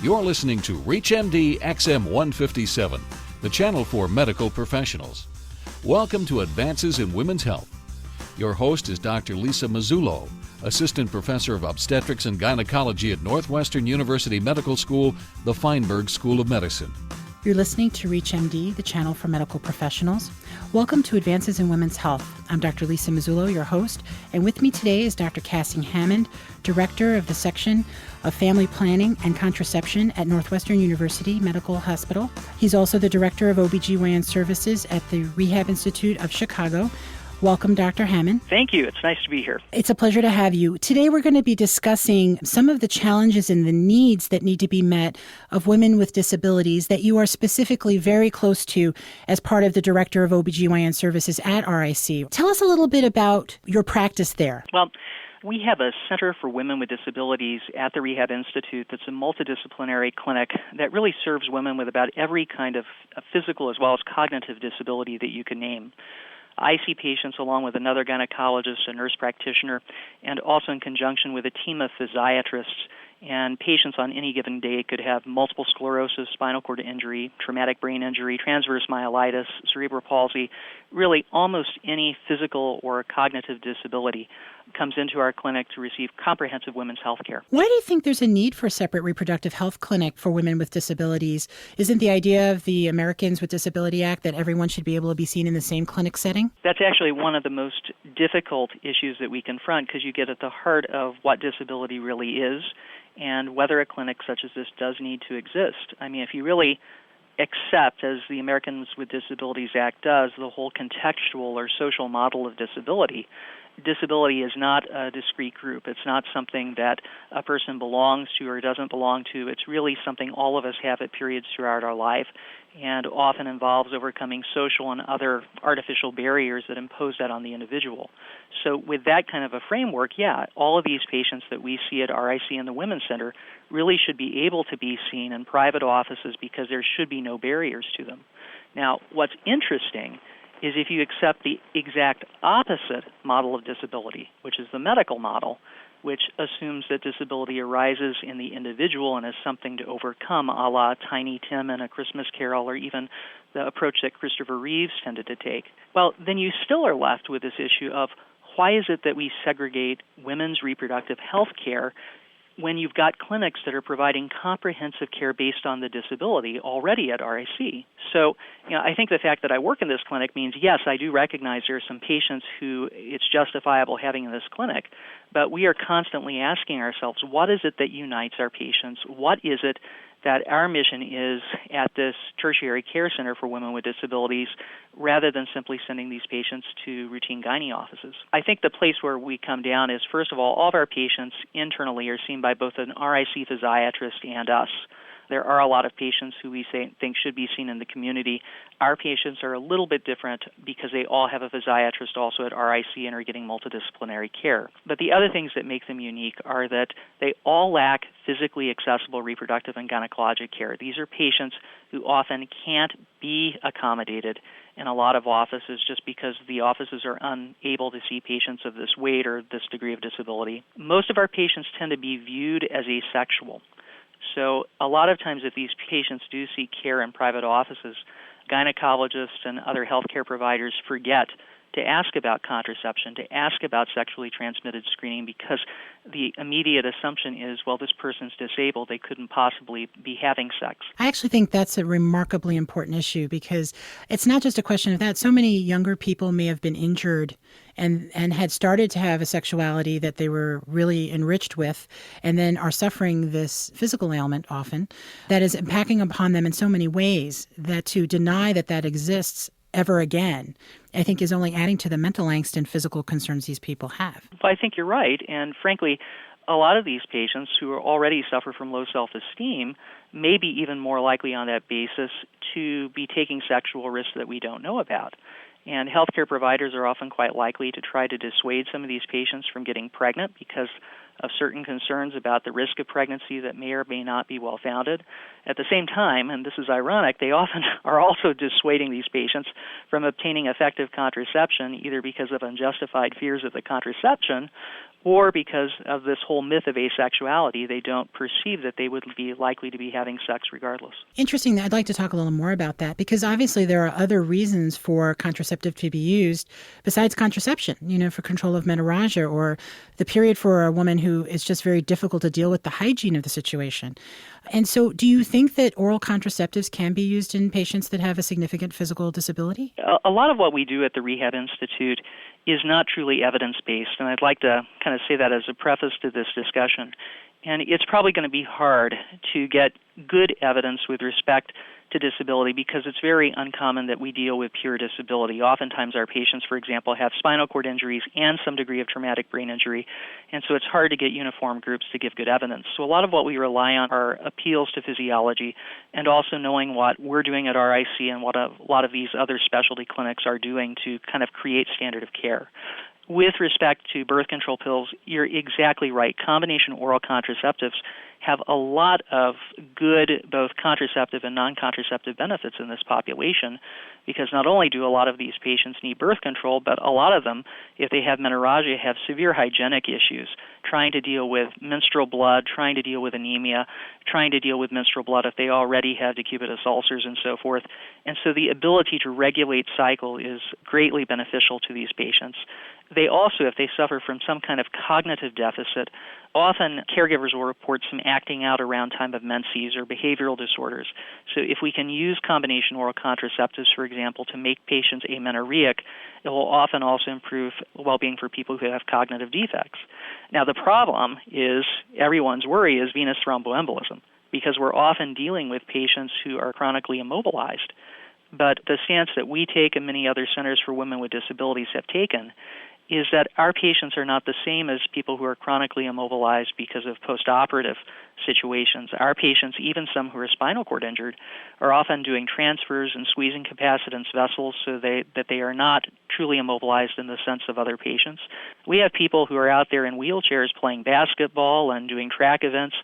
You're listening to ReachMD XM 157, the channel for medical professionals. Welcome to Advances in Women's Health. Your host is Dr. Lisa Mazzullo, Assistant Professor of Obstetrics and Gynecology at Northwestern University Medical School, the Feinberg School of Medicine. You're listening to ReachMD, the channel for medical professionals. Welcome to Advances in Women's Health. I'm Dr. Lisa Mazzullo, your host, and with me today is Dr. Cassing Hammond, Director of the Section of Family Planning and Contraception at Northwestern University Medical Hospital. He's also the Director of OBGYN Services at the Rehabilitation Institute of Chicago. Welcome, Dr. Hammond. Thank you. It's nice to be here. It's a pleasure to have you. Today we're going to be discussing some of the challenges and the needs that need to be met of women with disabilities that you are specifically very close to as part of the Director of OBGYN Services at RIC. Tell us a little bit about your practice there. Well, we have a Center for Women with Disabilities at the Rehab Institute that's a multidisciplinary clinic that really serves women with about every kind of physical as well as cognitive disability that you can name. I see patients along with another gynecologist, a nurse practitioner, and also in conjunction with a team of physiatrists. And patients on any given day could have multiple sclerosis, spinal cord injury, traumatic brain injury, transverse myelitis, cerebral palsy. Really, almost any physical or cognitive disability comes into our clinic to receive comprehensive women's health care. Why do you think there's a need for a separate reproductive health clinic for women with disabilities? Isn't the idea of the Americans with Disability Act that everyone should be able to be seen in the same clinic setting? That's actually one of the most difficult issues that we confront because you get at the heart of what disability really is and whether a clinic such as this does need to exist. I mean, if you really accept, as the Americans with Disabilities Act does, the whole contextual or social model of disability, disability is not a discrete group. It's not something that a person belongs to or doesn't belong to. It's really something all of us have at periods throughout our life and often involves overcoming social and other artificial barriers that impose that on the individual. So with that kind of a framework, all of these patients that we see at RIC and the Women's Center really should be able to be seen in private offices because there should be no barriers to them. Now, what's interesting is if you accept the exact opposite model of disability, which is the medical model, which assumes that disability arises in the individual and is something to overcome, a la Tiny Tim and A Christmas Carol, or even the approach that Christopher Reeves tended to take, well, then you still are left with this issue of why is it that we segregate women's reproductive health care when you've got clinics that are providing comprehensive care based on the disability already at RIC. So, I think the fact that I work in this clinic means, yes, I do recognize there are some patients who it's justifiable having in this clinic, but we are constantly asking ourselves, what is it that unites our patients? What is it that our mission is at this tertiary care center for women with disabilities rather than simply sending these patients to routine gynae offices? I think the place where we come down is, first of all of our patients internally are seen by both an RIC physiatrist and us. There are a lot of patients who we think should be seen in the community. Our patients are a little bit different because they all have a physiatrist also at RIC and are getting multidisciplinary care. But the other things that make them unique are that they all lack physically accessible reproductive and gynecologic care. These are patients who often can't be accommodated in a lot of offices just because the offices are unable to see patients of this weight or this degree of disability. Most of our patients tend to be viewed as asexual. So a lot of times if these patients do seek care in private offices, gynecologists and other healthcare providers forget to ask about contraception, to ask about sexually transmitted screening because the immediate assumption is, well, this person's disabled, they couldn't possibly be having sex. I actually think that's a remarkably important issue because it's not just a question of that. So many younger people may have been injured and had started to have a sexuality that they were really enriched with and then are suffering this physical ailment often that is impacting upon them in so many ways that to deny that exists ever again, I think is only adding to the mental angst and physical concerns these people have. Well, I think you're right. And frankly, a lot of these patients who already suffer from low self-esteem may be even more likely on that basis to be taking sexual risks that we don't know about. And healthcare providers are often quite likely to try to dissuade some of these patients from getting pregnant because of certain concerns about the risk of pregnancy that may or may not be well-founded. At the same time, and this is ironic, they often are also dissuading these patients from obtaining effective contraception either because of unjustified fears of the contraception or because of this whole myth of asexuality, they don't perceive that they would be likely to be having sex regardless. Interesting. I'd like to talk a little more about that because obviously there are other reasons for contraceptive to be used besides contraception, for control of menorrhagia or the period for a woman who is just very difficult to deal with the hygiene of the situation. And so do you think that oral contraceptives can be used in patients that have a significant physical disability? A lot of what we do at the Rehab Institute is not truly evidence-based, and I'd like to kind of say that as a preface to this discussion. And it's probably going to be hard to get good evidence with respect to disability because it's very uncommon that we deal with pure disability. Oftentimes our patients, for example, have spinal cord injuries and some degree of traumatic brain injury, and so it's hard to get uniform groups to give good evidence. So a lot of what we rely on are appeals to physiology and also knowing what we're doing at RIC and what a lot of these other specialty clinics are doing to kind of create standard of care. With respect to birth control pills, you're exactly right. Combination oral contraceptives have a lot of good both contraceptive and non-contraceptive benefits in this population because not only do a lot of these patients need birth control, but a lot of them, if they have menorrhagia, have severe hygienic issues, trying to deal with menstrual blood, trying to deal with anemia, trying to deal with menstrual blood if they already have decubitus ulcers and so forth. And so the ability to regulate cycle is greatly beneficial to these patients. They also, if they suffer from some kind of cognitive deficit, often caregivers will report some acting out around time of menses or behavioral disorders. So if we can use combination oral contraceptives, for example, to make patients amenorrheic, it will often also improve well-being for people who have cognitive defects. Now, the problem is everyone's worry is venous thromboembolism because we're often dealing with patients who are chronically immobilized. But the stance that we take and many other centers for women with disabilities have taken is that our patients are not the same as people who are chronically immobilized because of postoperative situations. Our patients, even some who are spinal cord injured, are often doing transfers and squeezing capacitance vessels so that they are not truly immobilized in the sense of other patients. We have people who are out there in wheelchairs playing basketball and doing track events.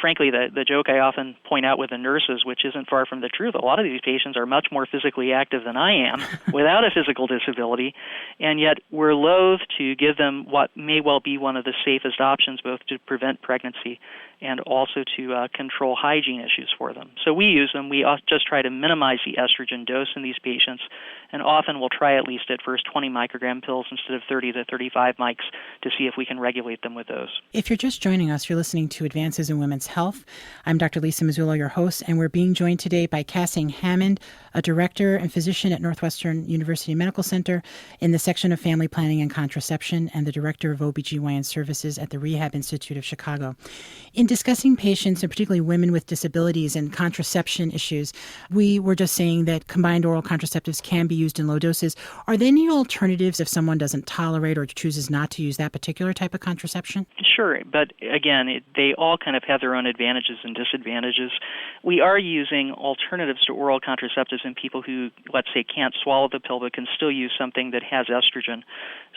Frankly, the joke I often point out with the nurses, which isn't far from the truth, a lot of these patients are much more physically active than I am without a physical disability, and yet we're loath to give them what may well be one of the safest options both to prevent pregnancy and also to control hygiene issues for them. So we use them. We just try to minimize the estrogen dose in these patients, and often we'll try at least at first 20 microgram pills instead of 30 to 35 mics to see if we can regulate them with those. If you're just joining us, you're listening to Advances in Women's Health. I'm Dr. Lisa Mazzullo, your host, and we're being joined today by Cassing Hammond, a director and physician at Northwestern University Medical Center in the section of Family Planning and Contraception and the director of OBGYN services at the Rehab Institute of Chicago. In discussing patients, and particularly women with disabilities and contraception issues, we were just saying that combined oral contraceptives can be used in low doses. Are there any alternatives if someone doesn't tolerate or chooses not to use that particular type of contraception? Sure, but again, they all kind of have their own advantages and disadvantages. We are using alternatives to oral contraceptives in people who, let's say, can't swallow the pill but can still use something that has estrogen.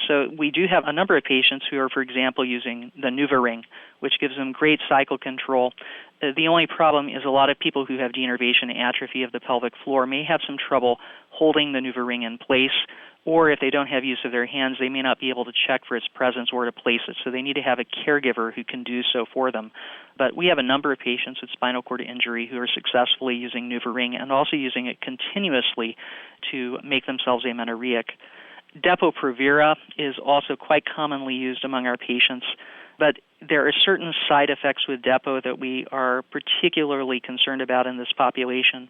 So we do have a number of patients who are, for example, using the NuvaRing, which gives them great cycle control. The only problem is a lot of people who have denervation atrophy of the pelvic floor may have some trouble holding the NuvaRing in place, or if they don't have use of their hands, they may not be able to check for its presence or to place it. So they need to have a caregiver who can do so for them. But we have a number of patients with spinal cord injury who are successfully using NuvaRing and also using it continuously to make themselves amenorrheic. Depo-Provera is also quite commonly used among our patients, but there are certain side effects with Depo that we are particularly concerned about in this population.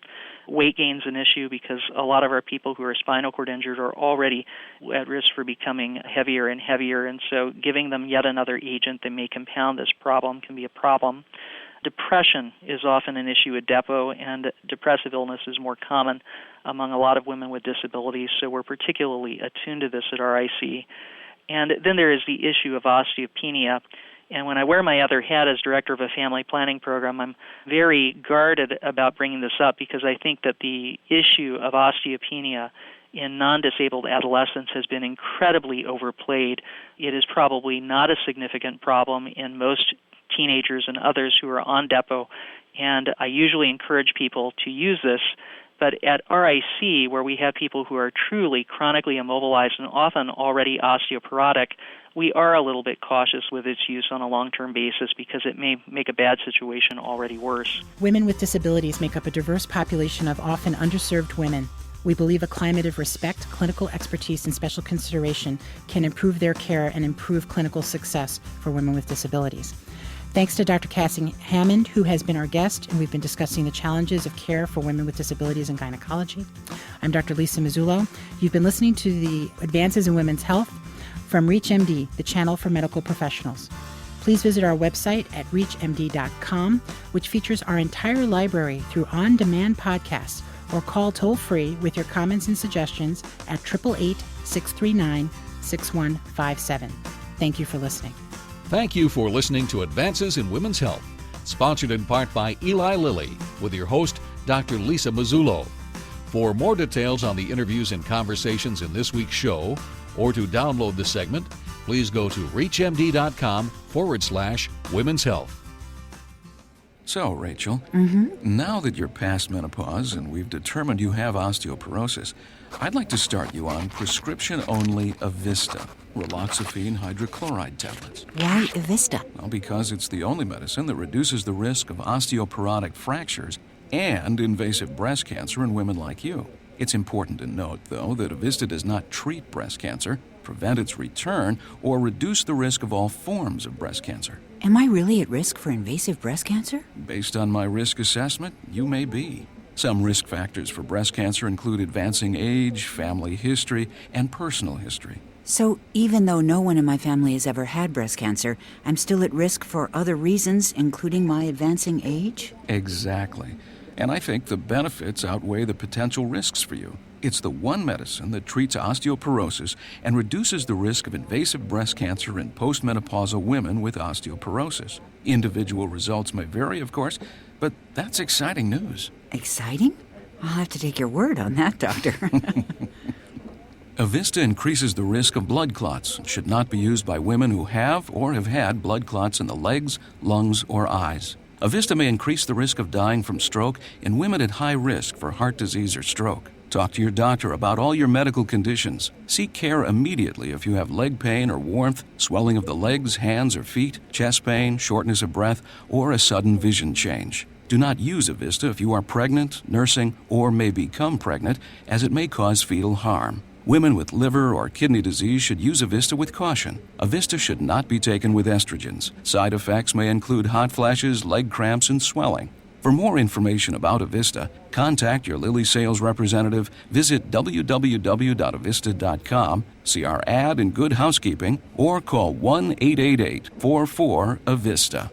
Weight gain is an issue because a lot of our people who are spinal cord injured are already at risk for becoming heavier and heavier, and so giving them yet another agent that may compound this problem can be a problem. Depression is often an issue with Depo, and depressive illness is more common among a lot of women with disabilities, so we're particularly attuned to this at RIC. And then there is the issue of osteopenia. And when I wear my other hat as director of a family planning program, I'm very guarded about bringing this up because I think that the issue of osteopenia in non-disabled adolescents has been incredibly overplayed. It is probably not a significant problem in most teenagers and others who are on Depo, and I usually encourage people to use this But at RIC, where we have people who are truly chronically immobilized and often already osteoporotic, we are a little bit cautious with its use on a long-term basis because it may make a bad situation already worse. Women with disabilities make up a diverse population of often underserved women. We believe a climate of respect, clinical expertise, and special consideration can improve their care and improve clinical success for women with disabilities. Thanks to Dr. Cassing Hammond, who has been our guest, and we've been discussing the challenges of care for women with disabilities in gynecology. I'm Dr. Lisa Mazzullo. You've been listening to the Advances in Women's Health from ReachMD, the channel for medical professionals. Please visit our website at reachmd.com, which features our entire library through on-demand podcasts, or call toll-free with your comments and suggestions at 888-639-6157. Thank you for listening. Thank you for listening to Advances in Women's Health, sponsored in part by Eli Lilly, with your host, Dr. Lisa Mazzullo. For more details on the interviews and conversations in this week's show, or to download the segment, please go to reachmd.com/women's health. So, Rachel, now that you're past menopause and we've determined you have osteoporosis, I'd like to start you on prescription-only Evista, raloxifene hydrochloride tablets. Why Evista? Well, because it's the only medicine that reduces the risk of osteoporotic fractures and invasive breast cancer in women like you. It's important to note, though, that Evista does not treat breast cancer, prevent its return, or reduce the risk of all forms of breast cancer. Am I really at risk for invasive breast cancer? Based on my risk assessment, you may be. Some risk factors for breast cancer include advancing age, family history, and personal history. So even though no one in my family has ever had breast cancer, I'm still at risk for other reasons, including my advancing age? Exactly. And I think the benefits outweigh the potential risks for you. It's the one medicine that treats osteoporosis and reduces the risk of invasive breast cancer in postmenopausal women with osteoporosis. Individual results may vary, of course, but that's exciting news. Exciting? I'll have to take your word on that, doctor. Evista increases the risk of blood clots and should not be used by women who have or have had blood clots in the legs, lungs, or eyes. Evista may increase the risk of dying from stroke in women at high risk for heart disease or stroke. Talk to your doctor about all your medical conditions. Seek care immediately if you have leg pain or warmth, swelling of the legs, hands, or feet, chest pain, shortness of breath, or a sudden vision change. Do not use Evista if you are pregnant, nursing, or may become pregnant, as it may cause fetal harm. Women with liver or kidney disease should use Evista with caution. Evista should not be taken with estrogens. Side effects may include hot flashes, leg cramps, and swelling. For more information about Evista, contact your Lilly sales representative, visit www.evista.com, see our ad in Good Housekeeping, or call 1-888-44-EVISTA.